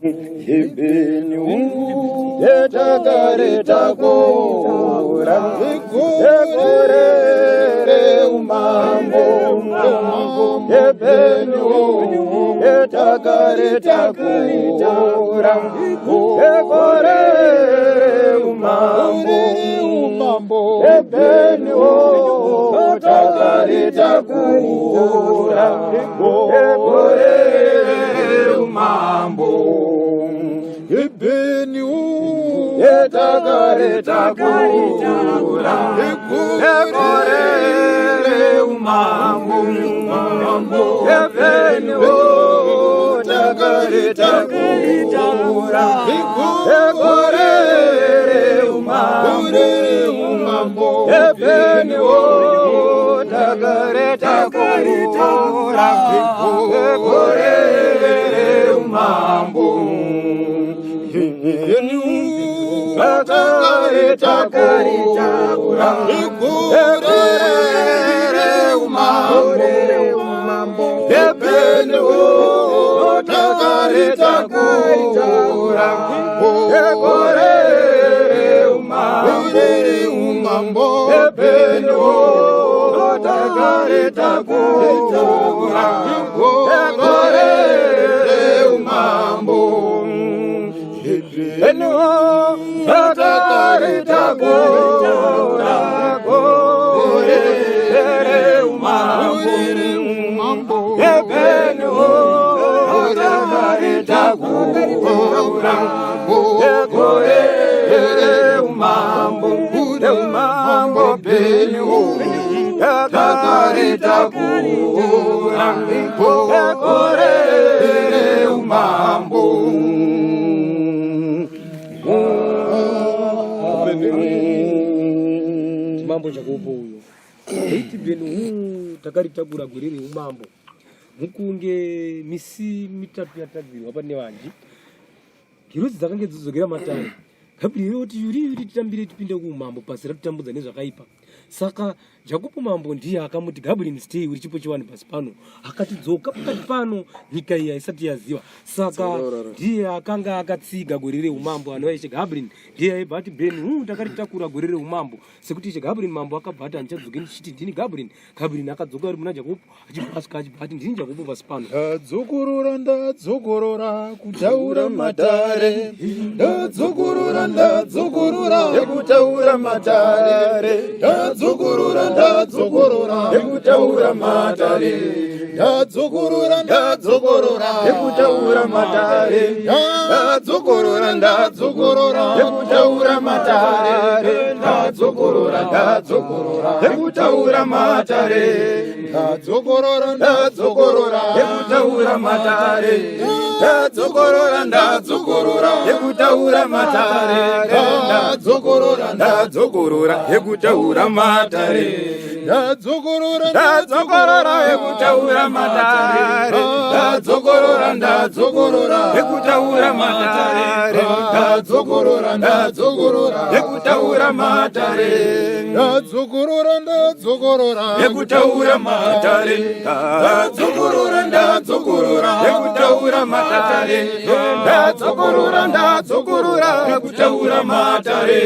Ibinu yetakareta kora ekorere umambo Ibinu yetakareta kora ekorere umambo Ibinu yetakareta kora ekorere umambo Ibinu yetakareta kura ekorere umambo Ibinu yetakareta kura ekorere umambo Ibinu yetakareta kura ekorere umambo Takareta kura ekorere umambo Ibinu takareta kura ekorere umambo Ibinu takareta kura ekorere umambo Ibinu takareta kura ekorere umambo Ibinu takareta kura ekorere umambo Ibinu takareta kura ekorere umambo Mambo chakupo huyo iti benu takarita kura gwerere umambo mukunge misi mitatu yatagirwa pane vanji kiruzi dzakange dzozokera matani kabiri yoti yuri titambire tipinde kuumambo pasi ratitambudza nezvakaipa saka Jacopo mambo ndiye akamuti Gabriel stay uri chipo chiwani pasi pano akatidzoka pakati pano nyika iyi isati yaziva saka ndiye akanga akatsiga gwerere umambo anova iche Gabriel ndiye aibati Ben takaritakura gwerere umambo sekuti iche Gabriel mambo akabhata ndichadzoke ndichiti ndini Gabriel akadzoka ari muna Jacopo achibasika achibati ndini Jacopo pasi pano ndadzokorora kutaura matare ndadzokorora kutaura matare ndadzokorora kutaura matare ndadzokorora kutaura matare ndadzokorora kutaura matare ndadzokorora kutaura matare ndadzokorora kutaura matare ndadzokorora kutaura matare ndadzokorora kutaura matare ndadzokorora kutaura matare ndadzokorora kutaura matare ndadzokorora kutaura matare ndadzokorora kutaura matare ndadzokorora kutaura matare ndadzokorora kutaura matare